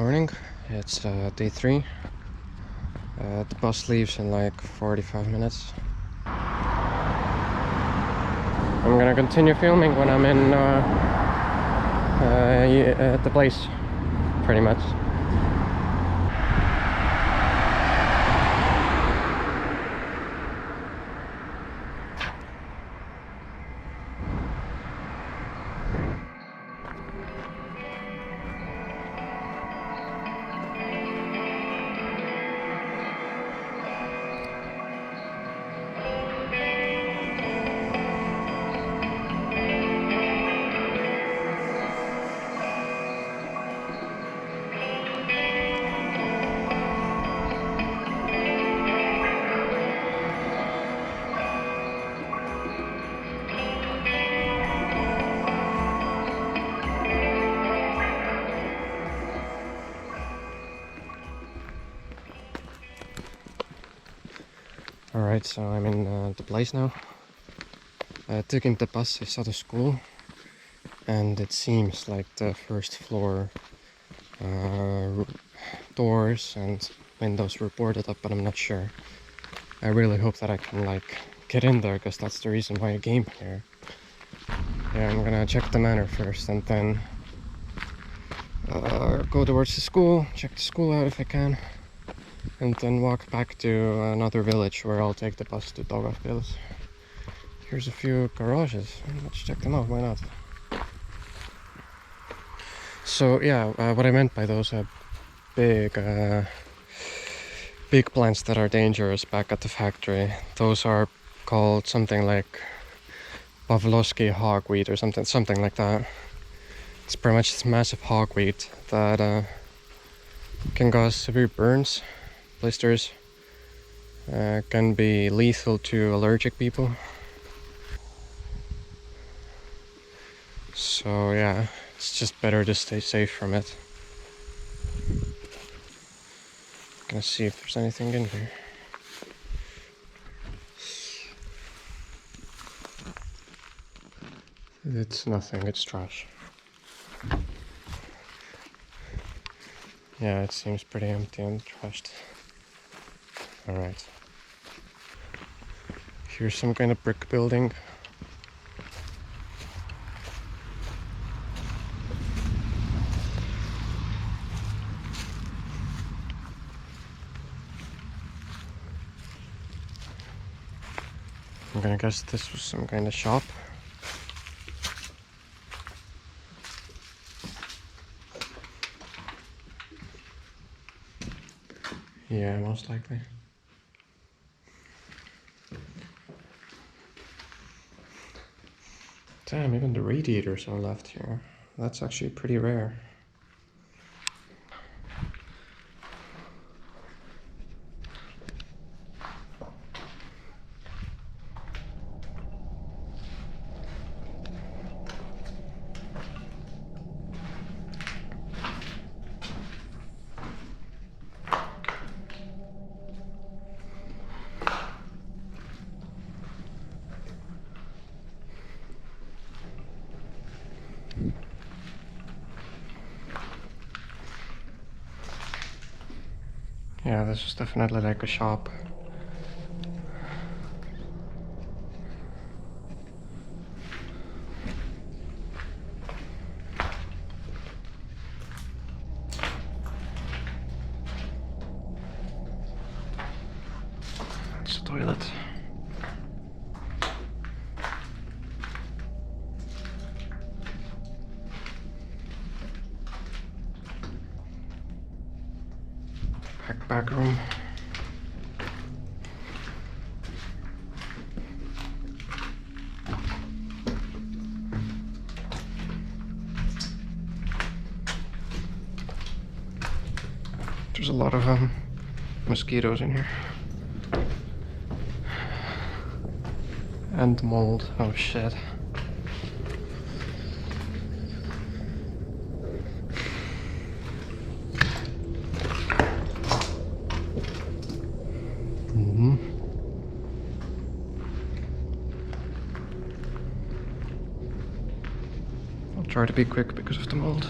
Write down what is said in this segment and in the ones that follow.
morning. It's day 3. The bus leaves in like 45 minutes. I'm gonna continue filming when I'm in at the place, pretty much. Alright, so I'm in the place now. Taking the bus is out of school, and it seems like the first floor doors and windows were boarded up, but I'm not sure. I really hope that I can like get in there, because that's the reason why I came here. Yeah, I'm gonna check the manor first and then go towards the school, check the school out if I can, and then walk back to another village where I'll take the bus to Daugavpils. Here's a few garages, let's check them out, why not? So yeah, what I meant by those big plants that are dangerous back at the factory, those are called something like Pavlovsky hogweed or something like that. It's pretty much this massive hogweed that can cause severe burns, blisters, can be lethal to allergic people. So yeah, it's just better to stay safe from it. Gonna see if there's anything in here. It's nothing, it's trash. Yeah, it seems pretty empty and trashed. Alright. Here's some kind of brick building. I'm gonna guess this was some kind of shop. Yeah, most likely. Damn, even the radiators are left here. That's actually pretty rare. Yeah, this is definitely like a shop. It's a toilet. Back room. There's a lot of mosquitoes in here. And mold. Oh shit. I'll try to be quick because of the mold.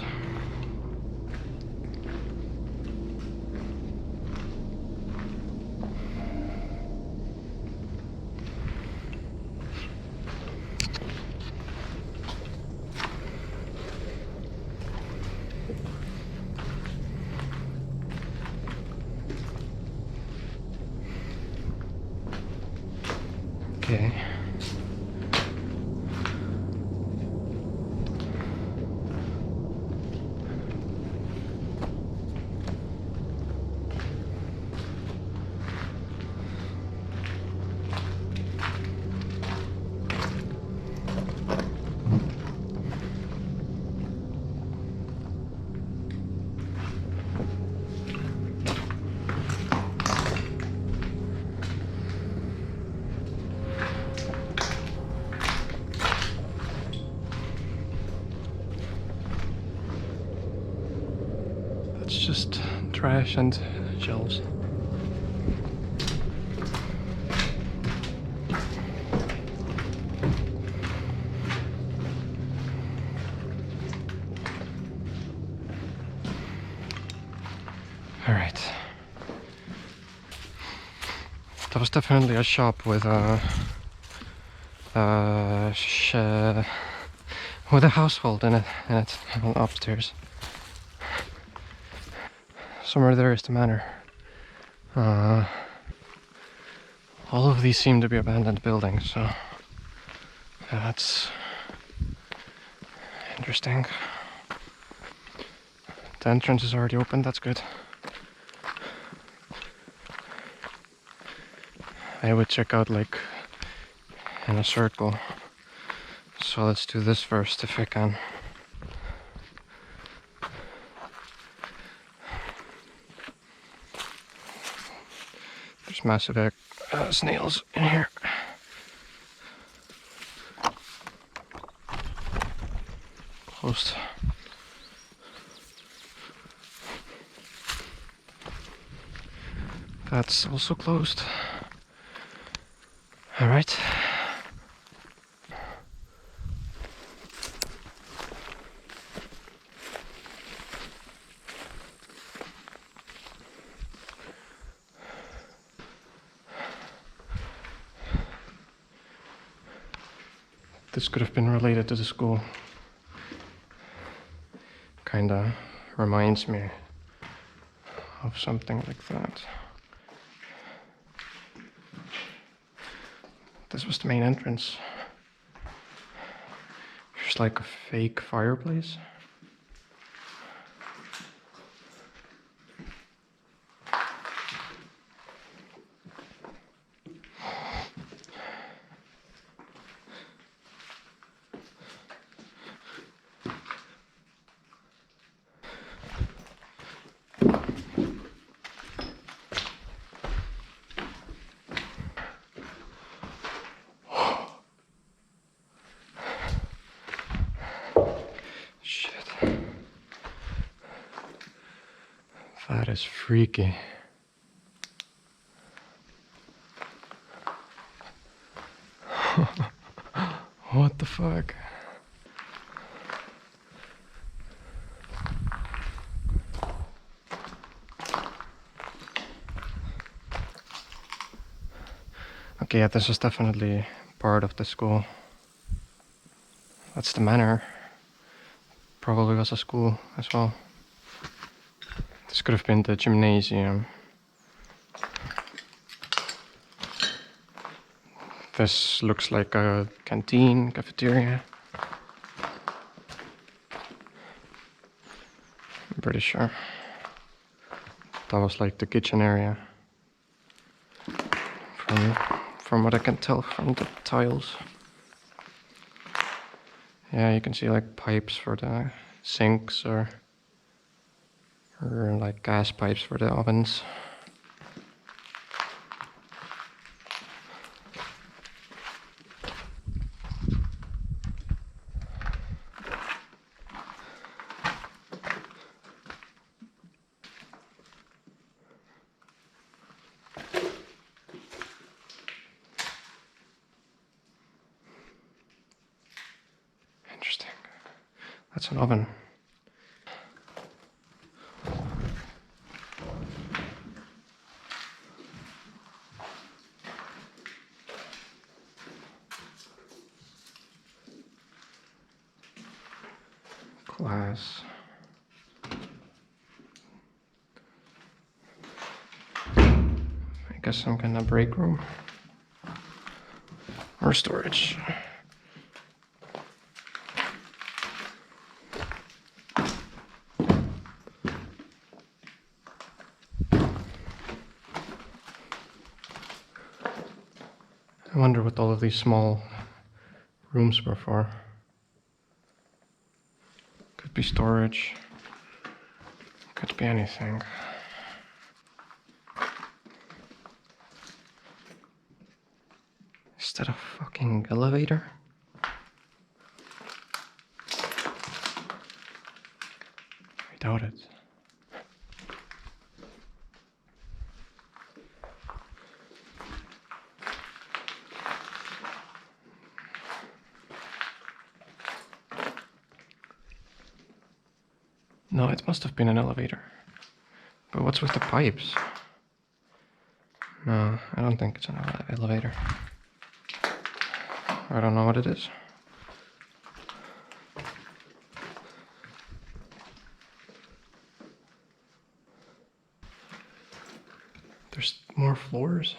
Okay. That's just trash and shelves. All right. That was definitely a shop with a with a household in it upstairs. Somewhere there is the manor. All of these seem to be abandoned buildings, so that's interesting. The entrance is already open, that's good. I would check out like in a circle. So let's do this first if I can. There's massive snails in here. Closed. That's also closed. All right. This could have been related to the school. Kinda reminds me of something like that. This was the main entrance. There's like a fake fireplace. That is freaky. What the fuck? Okay, yeah, this is definitely part of the school. That's the manor. Probably was a school as well. This could have been the gymnasium. This looks like a canteen, cafeteria. I'm pretty sure. That was like the kitchen area. From what I can tell from the tiles. Yeah, you can see like pipes for the sinks or like gas pipes for the ovens. Interesting. That's an oven. Glass. I guess some kind of break room. Or storage. I wonder what all of these small rooms were for. Could be storage. Could be anything. Is that a fucking elevator? I doubt it. No, it must have been an elevator. But what's with the pipes? No, I don't think it's an elevator. I don't know what it is. There's more floors.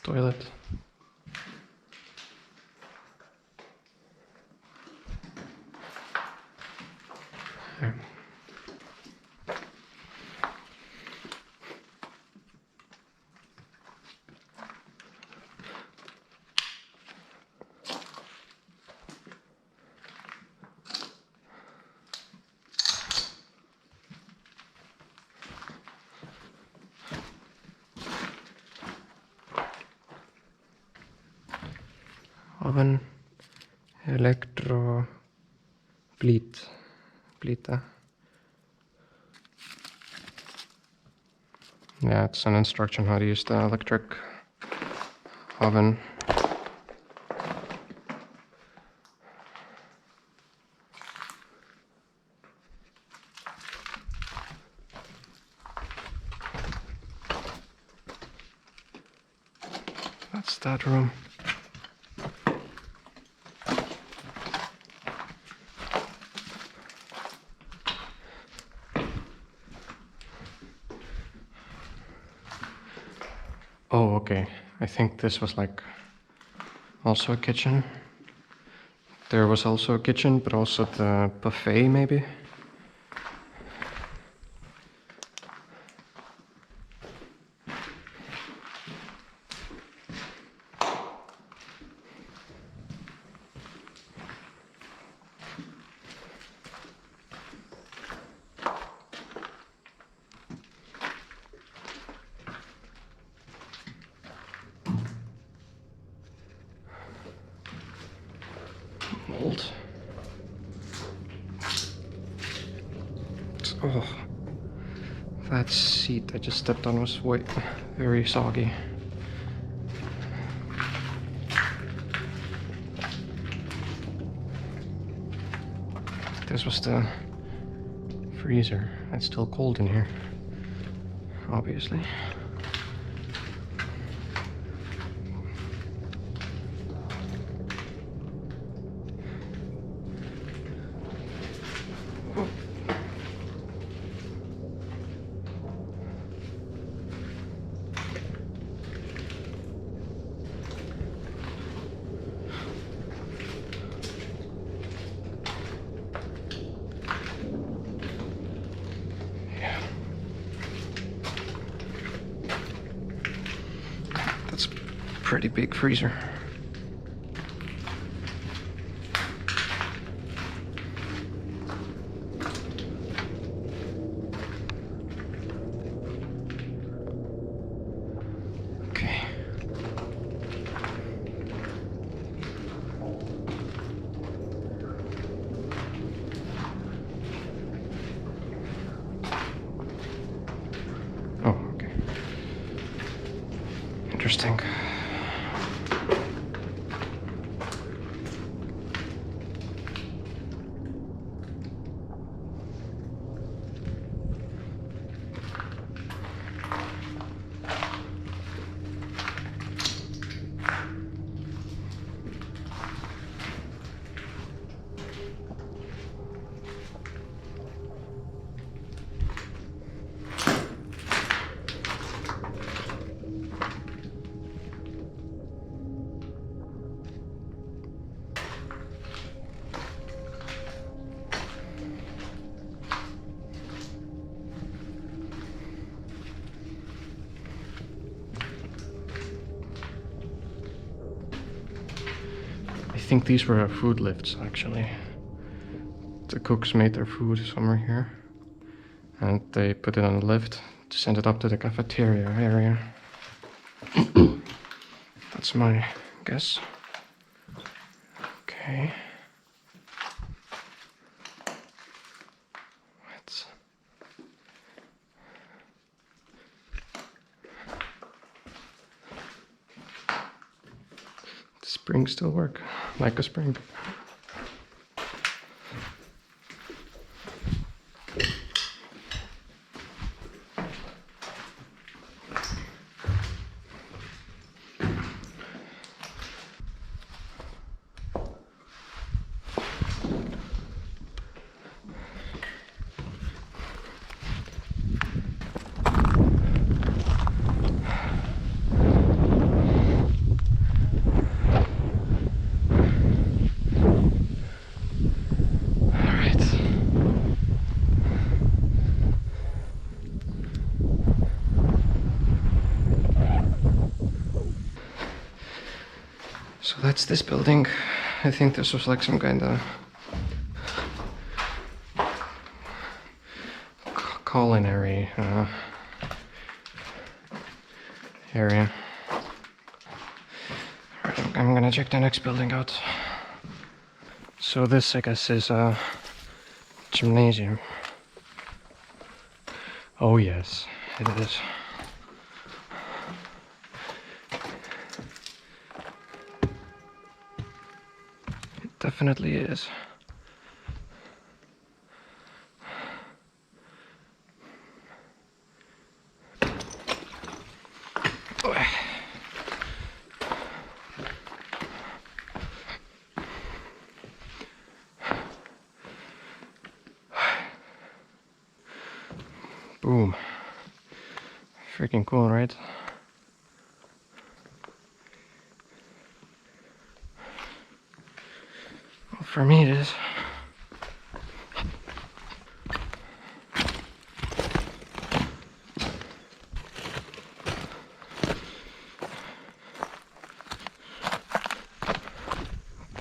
Toilet. There. Oven, plita. Yeah, it's an instruction how to use the electric oven. That's that room. Oh, okay. I think this was like also a kitchen. There was also a kitchen, but also the buffet maybe. Mold. Oh, that seat I just stepped on was very soggy. This was the freezer. It's still cold in here, obviously. Pretty big freezer. Okay. Oh, okay. Interesting. think these were food lifts actually. The cooks made their food somewhere here and they put it on a lift to send it up to the cafeteria area. That's my guess. Okay. Let's... The springs still work like a spring. So that's this building. I think this was like some kind of culinary area. Alright, I'm gonna check the next building out. So this, I guess, is a gymnasium. Oh yes, it is. It definitely is. Boom. Freaking cool, right? Well, for me it is.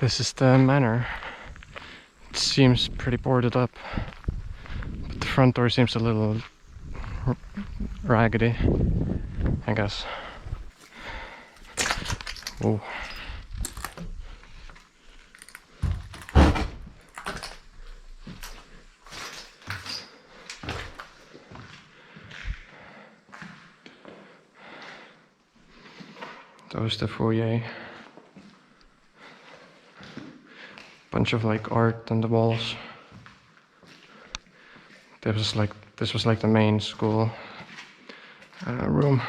This is the manor. It seems pretty boarded up, but the front door seems a little raggedy, I guess. Oh. That was the foyer. Bunch of like art on the walls. This was like the main school room.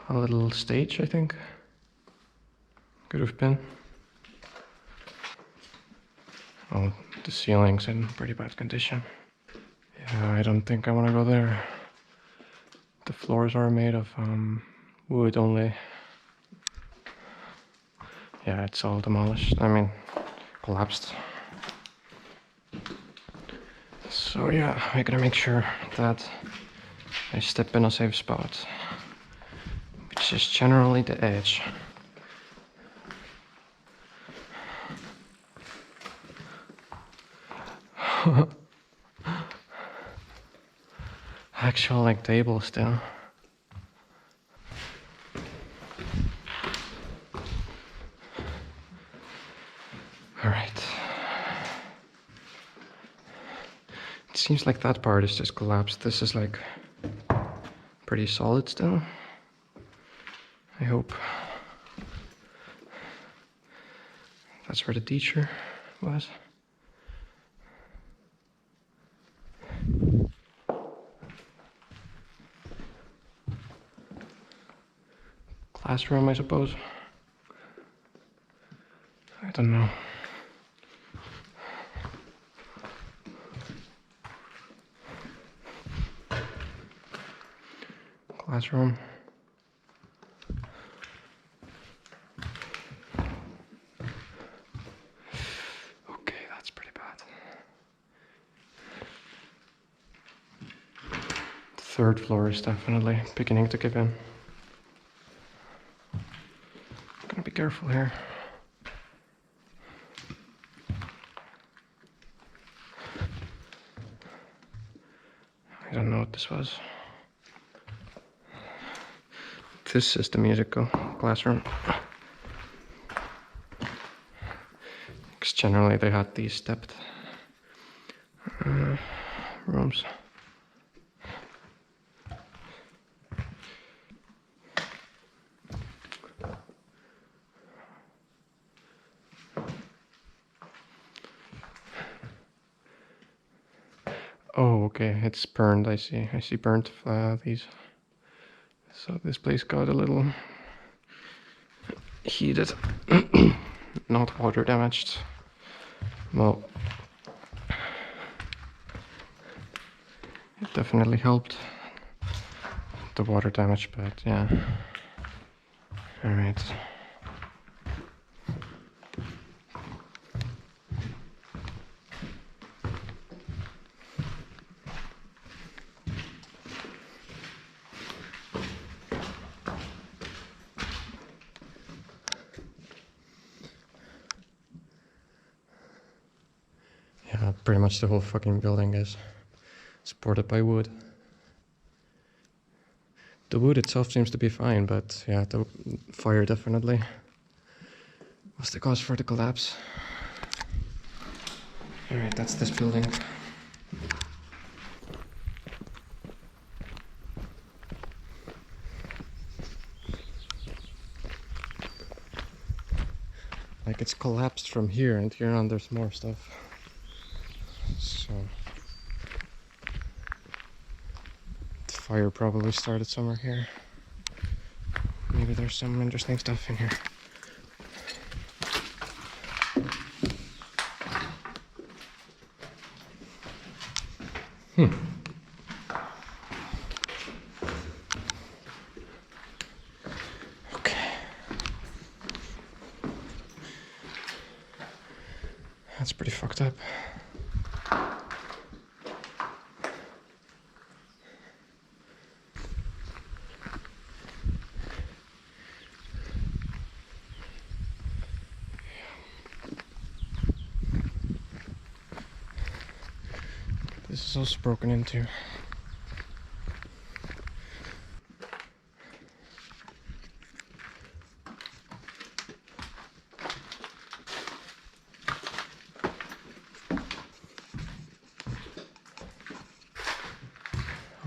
A little stage, I think. Could have been. Oh, the ceiling's in pretty bad condition. Yeah, I don't think I want to go there. The floors are made of wood only. Yeah, it's all demolished. I mean, collapsed. So yeah, I gotta make sure that I step in a safe spot, which is generally the edge. Actual like table still. Alright. It seems like that part is just collapsed. This is like pretty solid still. I hope. That's where the teacher was. Classroom, I suppose. I don't know. Classroom. Okay, that's pretty bad. The third floor is definitely beginning to give in. Gotta be careful here. I don't know what this was. This is the musical classroom. Because generally they had these stepped rooms. Oh, okay, it's burned, I see. I see burnt these. So this place got a little heated. Not water damaged. Well, it definitely helped the water damage, but yeah. Alright. Yeah, pretty much the whole fucking building is supported by wood. The wood itself seems to be fine, but yeah, the fire definitely was the cause for the collapse. Alright, that's this building. Like it's collapsed from here, and here on there's more stuff. So the fire probably started somewhere here. Maybe there's some interesting stuff in here. Okay. That's pretty fucked up. This is also broken into.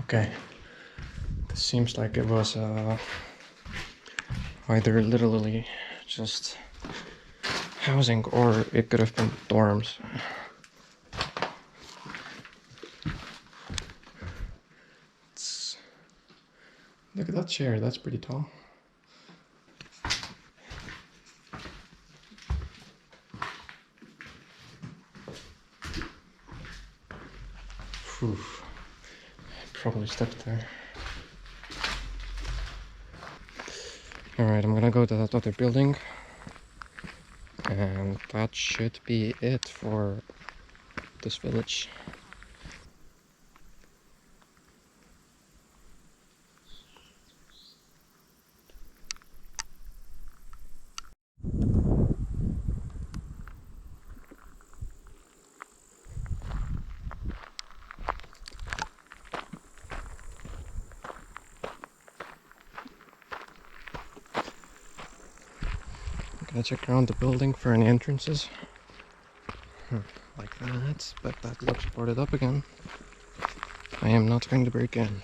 Okay. This seems like it was either literally just housing or it could have been dorms. Look at that chair, that's pretty tall. Phew. I probably stepped there. Alright, I'm gonna go to that other building. And that should be it for this village. Gonna check around the building for any entrances. Like that, but that looks boarded up again. I am not going to break in.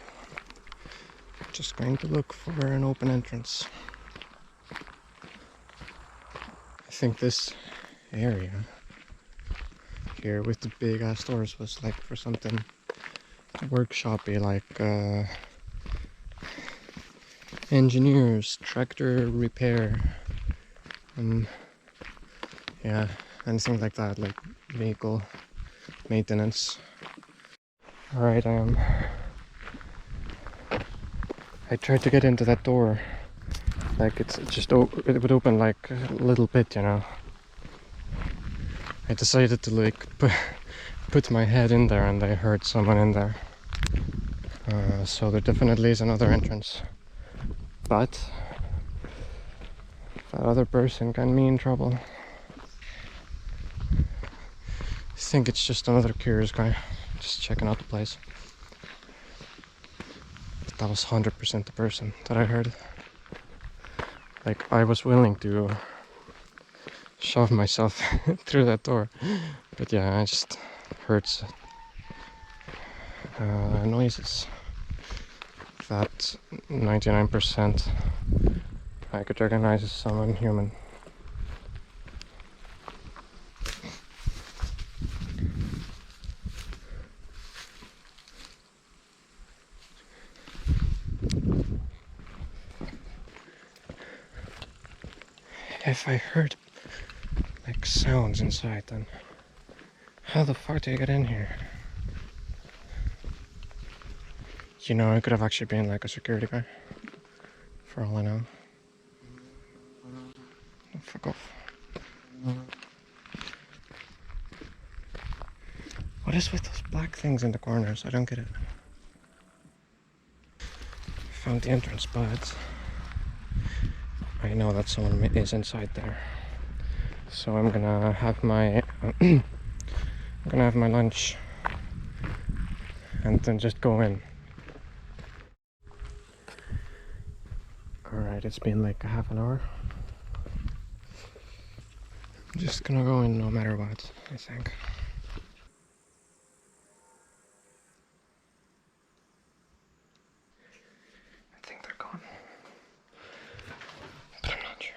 Just going to look for an open entrance. I think this area here with the big ass doors was like for something workshopy, like engineers, tractor repair, yeah, anything like that, like vehicle maintenance. Alright, I tried to get into that door, like it would open like a little bit, you know. I decided to like put my head in there and I heard someone in there. So there definitely is another entrance, but that other person can be in trouble. I think it's just another curious guy, just checking out the place. that was 100% the person that I heard. Like, I was willing to shove myself through that door. But yeah, I just heard noises that 99% I could recognize as someone human. If I heard like sounds inside, then how the fuck did I get in here? You know, I could have actually been like a security guy, for all I know. Oh, fuck off. What is with those black things in the corners? I don't get it. Found the entrance, but I know that someone is inside there. So I'm gonna have my I'm gonna have my lunch and then just go in. Alright, it's been like a half an hour. I'm just gonna go in no matter what, I think. I think they're gone. But I'm not sure.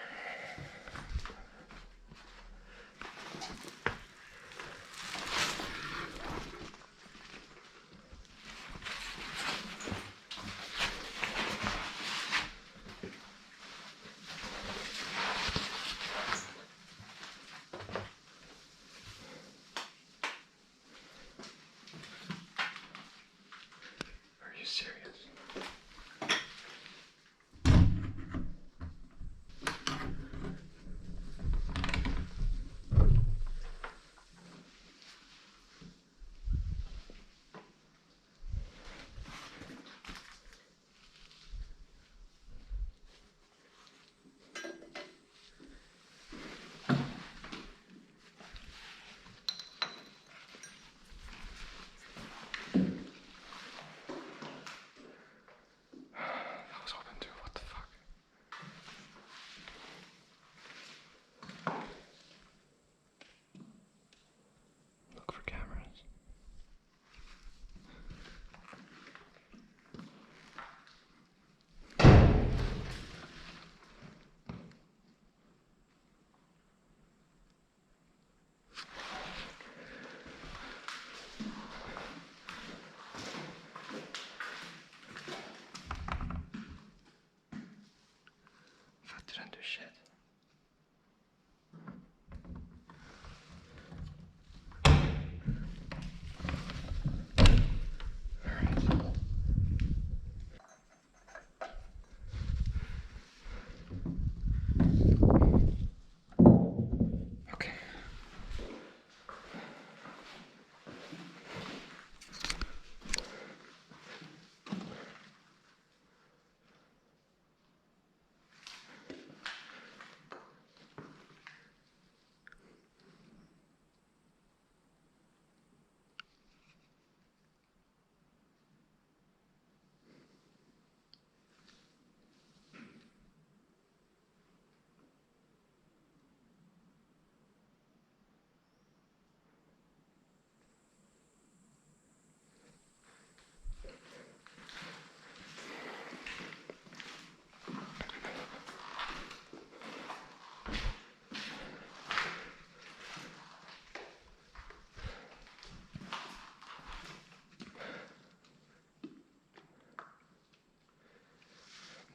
Are you serious? That was open too, what the fuck? Look for cameras. That didn't do shit. Okay.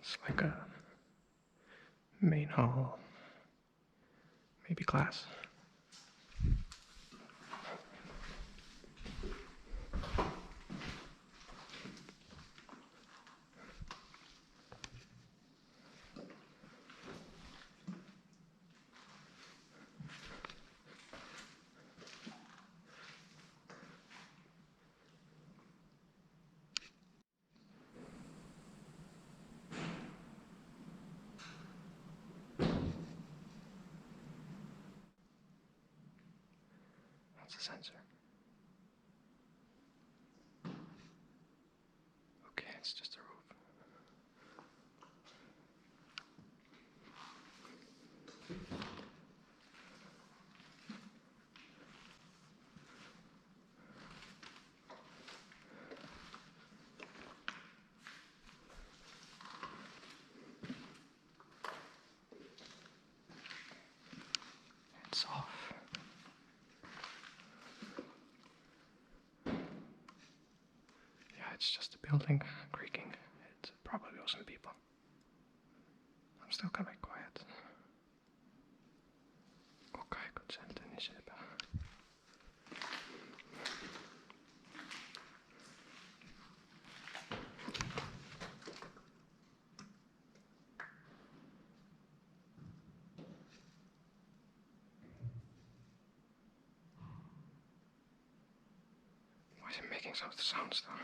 It's like a main hall, maybe class. That's a sensor. Okay, it's just a roof. it's just a building creaking. It probably wasn't people. I'm still coming quiet. Kuka ei kutsenta, niin sepä. Why is it making some of the sounds though?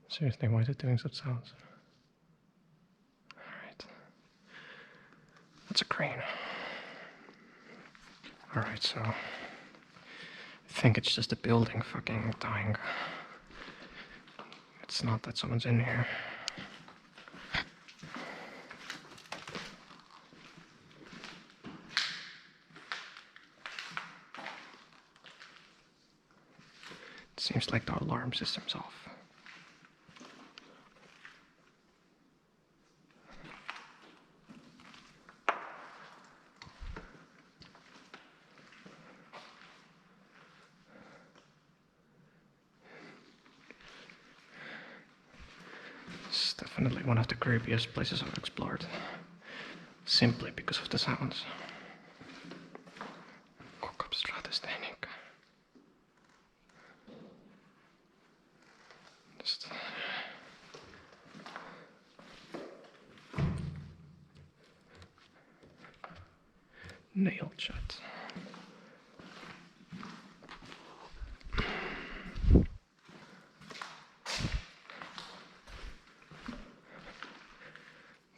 Seriously, why is it doing such sounds? Alright. That's a crane. Alright, so I think it's just a building fucking dying. It's not that someone's in here. It seems like the alarm system's off. It's definitely one of the creepiest places I've explored. Simply because of the sounds. Kokopstraatesteiniikka. Just... nailed shut.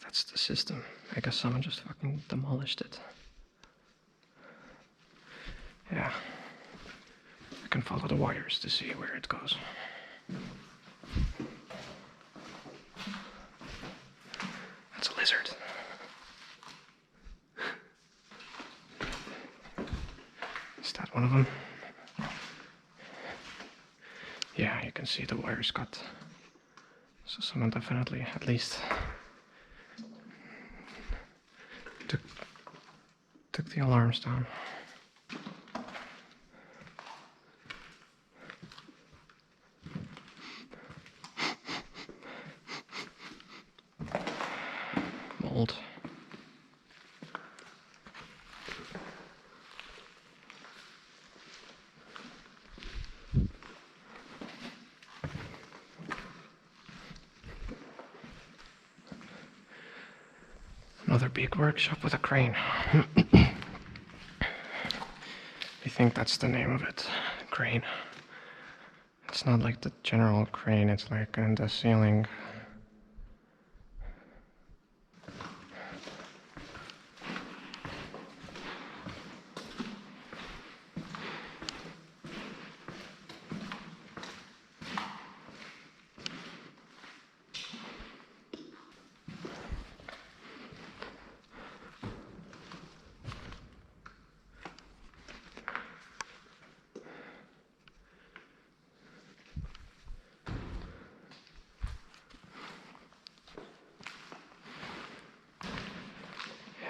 That's the system. I guess someone just fucking demolished it. Yeah. I can follow the wires to see where it goes. That's a lizard. Is that one of them? Yeah, you can see the wires cut. So someone definitely, at least, took the alarms down. Mold. Another big workshop with a crane. I think that's the name of it. Crane. It's not like the general crane, it's like in the ceiling.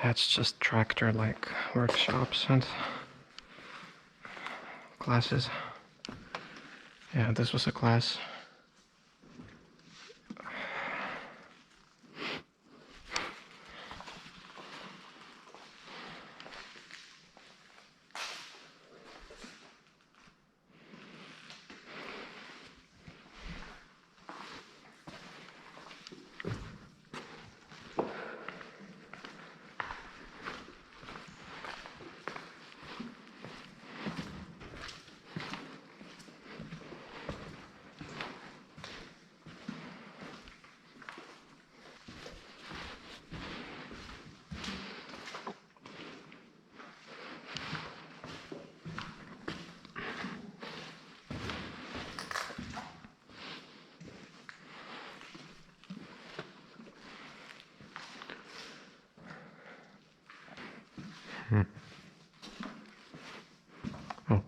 It's just tractor-like workshops and classes. Yeah, this was a class. Oh.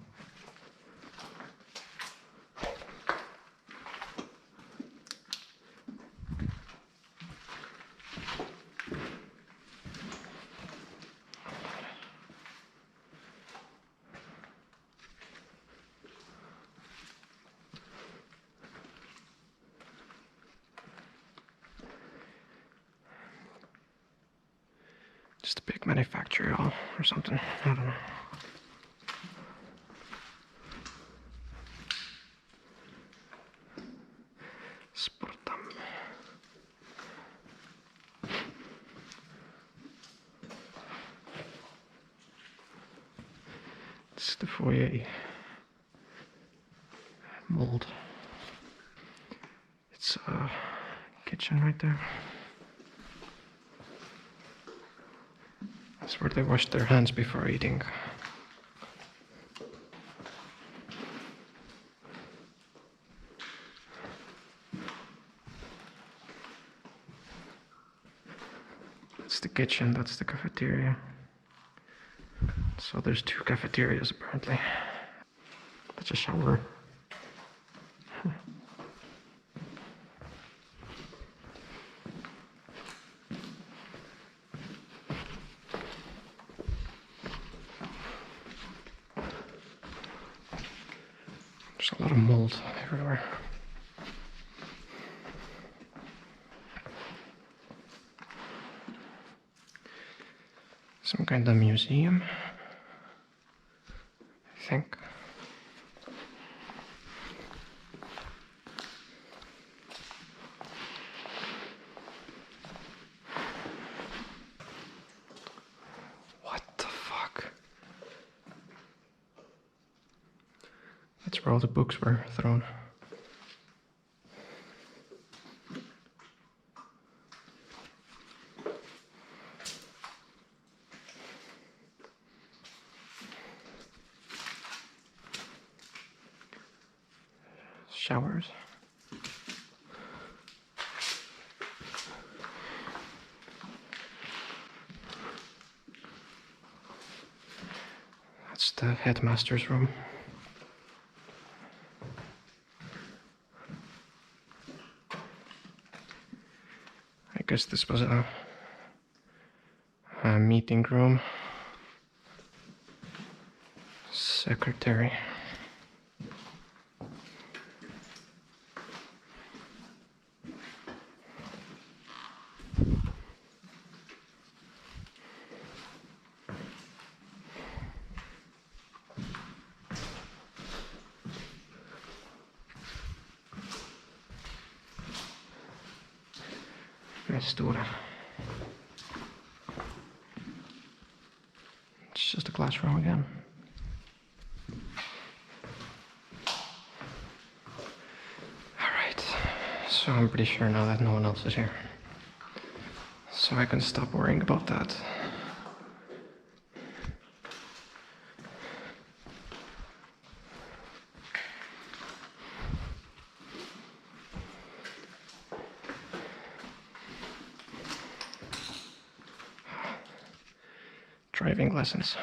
Just a big manufacturer or something. I don't know. Sportam. It's the foyer mold. It's a kitchen right there. That's where they wash their hands before eating. That's the kitchen, that's the cafeteria. So there's 2 cafeterias apparently. That's a shower. There's a lot of mold everywhere. Some kind of museum, I think. What the fuck? That's where all the books were thrown. Showers. That's the headmaster's room. I guess this was a meeting room. Secretary. Stora. It's just a classroom again. Alright, so I'm pretty sure now that no one else is here. So I can stop worrying about that. Driving lessons.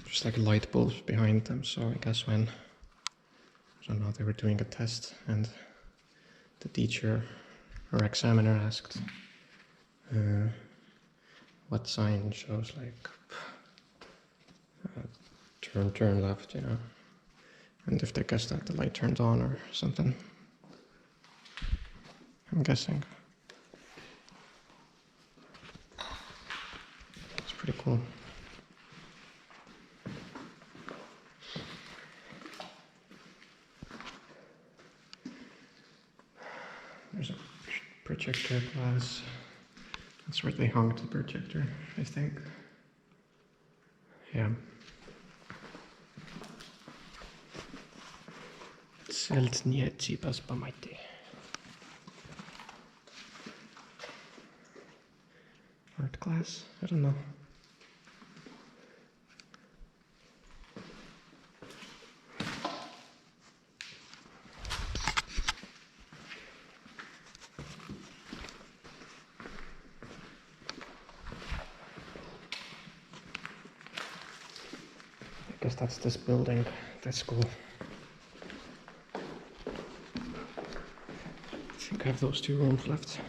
Just like light bulbs behind them, so I guess when, I don't know, they were doing a test and the teacher or examiner asked what sign shows like turn left, you know, and if they guessed that the light turned on or something. I'm guessing. It's pretty cool. There's a projector glass. That's where they hung the projector, I think. Yeah. Art class? I don't know. I guess that's this building, this school. I think I have those 2 rooms left.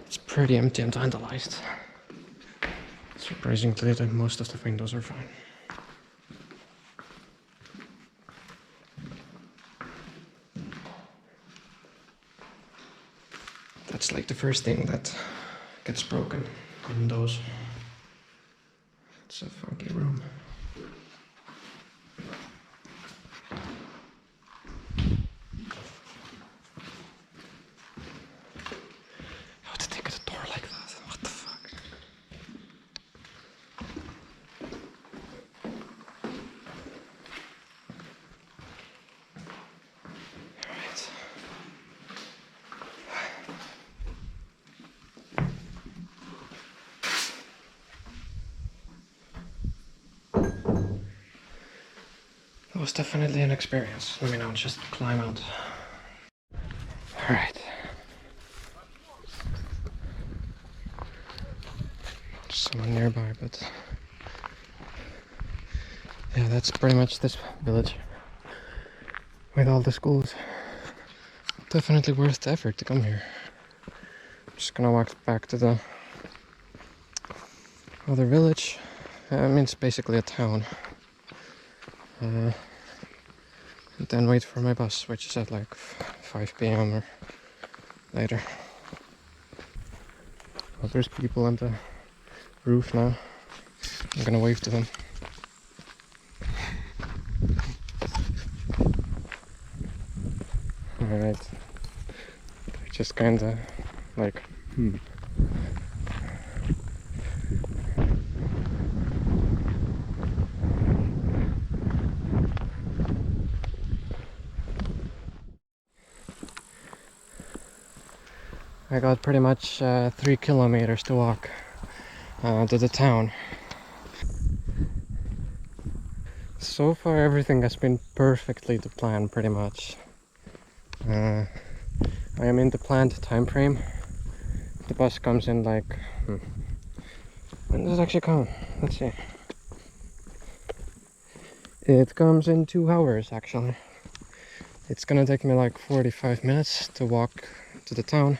It's pretty empty and vandalized. Surprisingly, most of the windows are fine. That's like the first thing that gets broken. Windows. It's a funky room. How did they get a door like that? What the fuck? Alright. That was definitely an experience. Let me now just climb out. Alright. Someone nearby, but yeah, that's pretty much this village with all the schools. Definitely worth the effort to come here. I'm just gonna walk back to the other village. I mean, it's basically a town. And then wait for my bus, which is at like 5 p.m. or later. Well, there's people on the roof now. I'm gonna wave to them. Alright. They're just kinda like, I got pretty much 3 kilometers to walk to the town. So far everything has been perfectly to plan, pretty much. I am in the planned time frame. The bus comes in like... when does it actually come? Let's see. It comes in 2 hours actually. It's gonna take me like 45 minutes to walk to the town.